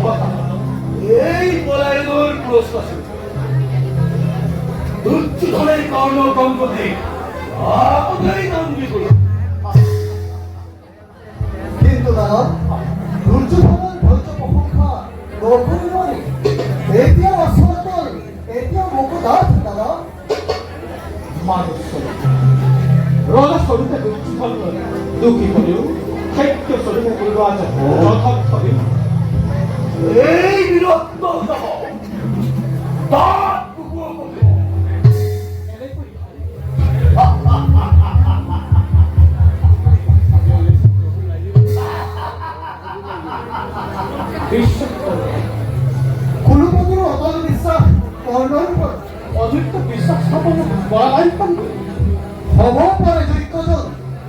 এই পলায়নের প্রশ্বাসে দুর্যোধনের কর্ণকম্পতে আপনারই নাম লিখুন। কিন্তু দাদা দুর্যোধনের ধৈর্য প্রশংসা লঘু নয়, এতিয়া অসতল, এতিয়া মুকুদাস দাদা। মানুষ রজা স্বরূপে দুর্যোধন দুঃখী হলেও সাহিত্য স্বরূপে করল আজ যথার্থ এই বীরত্ব তার টুকুও করল। কুলপতির অটল বিশ্বাস কর্ণৰ ওপৰত অযুক্ত বিশ্বাস স্থাপন কৰা নাই পাৰি। হ'ব পাৰে যোগ্যজন,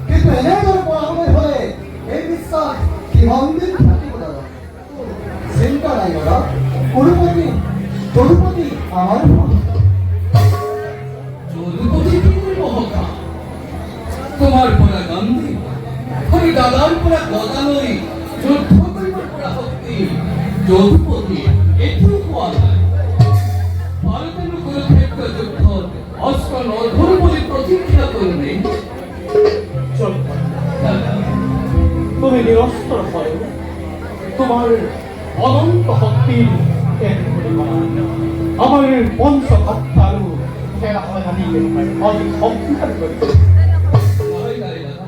কিন্তু এনেদৰে পঢ়াবলৈ হ'লে এই বিশ্বাস কিমান দিন থাকিব দাদা? চিন্তা নাই দাদা, কুলপতি যদুপতি আমাৰ যদুপতি কি করব হতা? তোমার পড়া গান্ধী, আমি দাদার পড়া গদা নই, যুদ্ধ করিবার পড়া শক্তি। যদুপতি এটিও কোয়া নাই। ভারতের কুরুক্ষেত্র যুদ্ধ অস্ত্র নধর বলে প্রতীক্ষা করবে। দাদা, তুমি নিরস্ত্র হয়, তোমার অনন্ত শক্তির এক পরিমাণ আমার পঞ্চভাত্তা আৰু সেনা সেনানীকে অধিক শক্তিশালী কৰিছে। হয় নাই দাদা,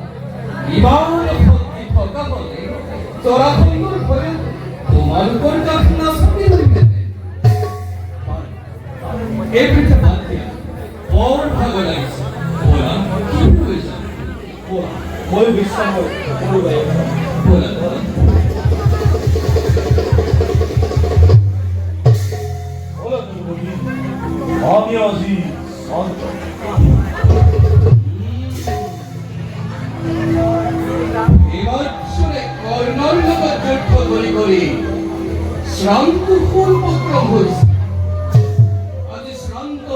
ইমান শক্তি থকা বলে জরাসন্ধর ভয়ে তোমার উপর কাফনা সবই হইবে। এই পিঠে বাদ দিয়া বড় ভাগ লাগিছে। বলা কি হয়েছে? মই বিশ্বাস কৰোঁ বলা বলা আমি আজি শান্ত। এবছরে কর্ণর লগত যুদ্ধ করি করি শ্রান্ত পূর্বক্রম হয়েছে। আজ শ্রান্ত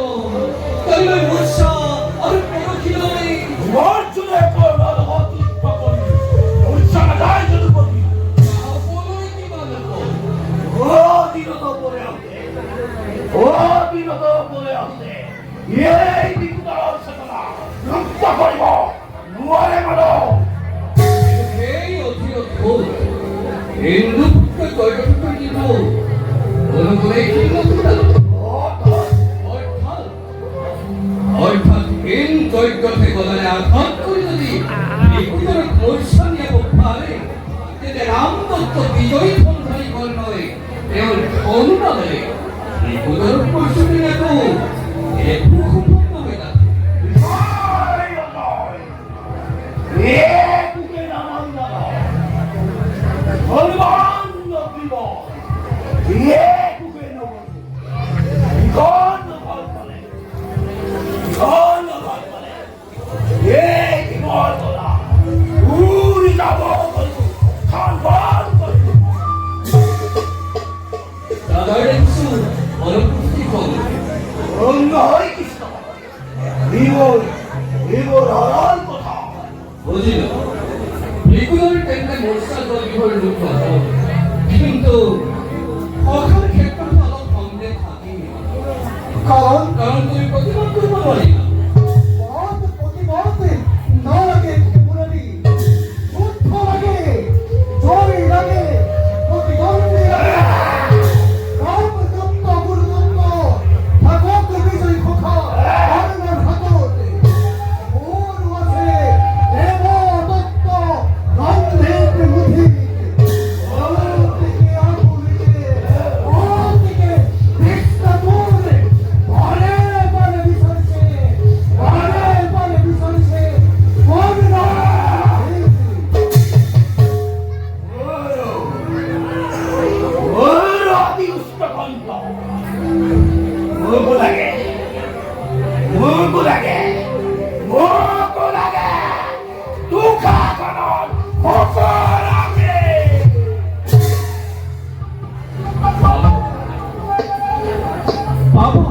তাইলে বর্ষা আর পরখি নয়। অর্জুনে কর্ণর হাত উৎপা করি উৎসাহ যায় যদুপতি। আপনই কি মানব? ও বিরত পড়ে আছে, ও বিরত পড়ে আছে। এই বিপুতার চেতনা লুপ্ত করিব নোৱাৰে মানৱ। এই অধীর ভোর হিন্দুকে কৈকট্য দিব অনুকূলে কি নতুন অর্থাৎ হিন যজ্ঞতে গলায় আঘাত করে যদি বিপুলের মোর্চা নিয়ে পারে তেতে রামদত্ত বিজয়ী সন্ধানী কর্ণয় এমন অনুরাধে বিপুলের পরিস্থিতি দেখো একটু খুব হবে না। বুঝিল বিপুলের টেন্ডে মোর্চা জয়ীহর লোক কিন্তু অখার ক্ষেত্রে অলপ সন্দেহ থাকি কারণ কারণ তুমি প্রতিবাদ করবো পারি না। বহুত প্রতিবাদে না লাগে মুরারি, যুদ্ধ লাগে, জয় লাগে, প্রতিদ্বন্দ্বী লাগে। রামদত্ত গুরুদত্ত ভাগবত বিজয়ী খোখা কর্ণর হাততে ওর আছে দেবদত্ত গান্ধীর মুঠি। ওর দিকে আগুলিতে, ওর দিকে কৃষ্ণ দূরে বারে বারে বিসর্জে, বারে বারে বিসর্জে কর্ণ। অতি উষ্ণকণ্ঠ মোকো লাগে, মোকো লাগে, মোকো লাগে তুখাখনত মোকো লাগে। বাবা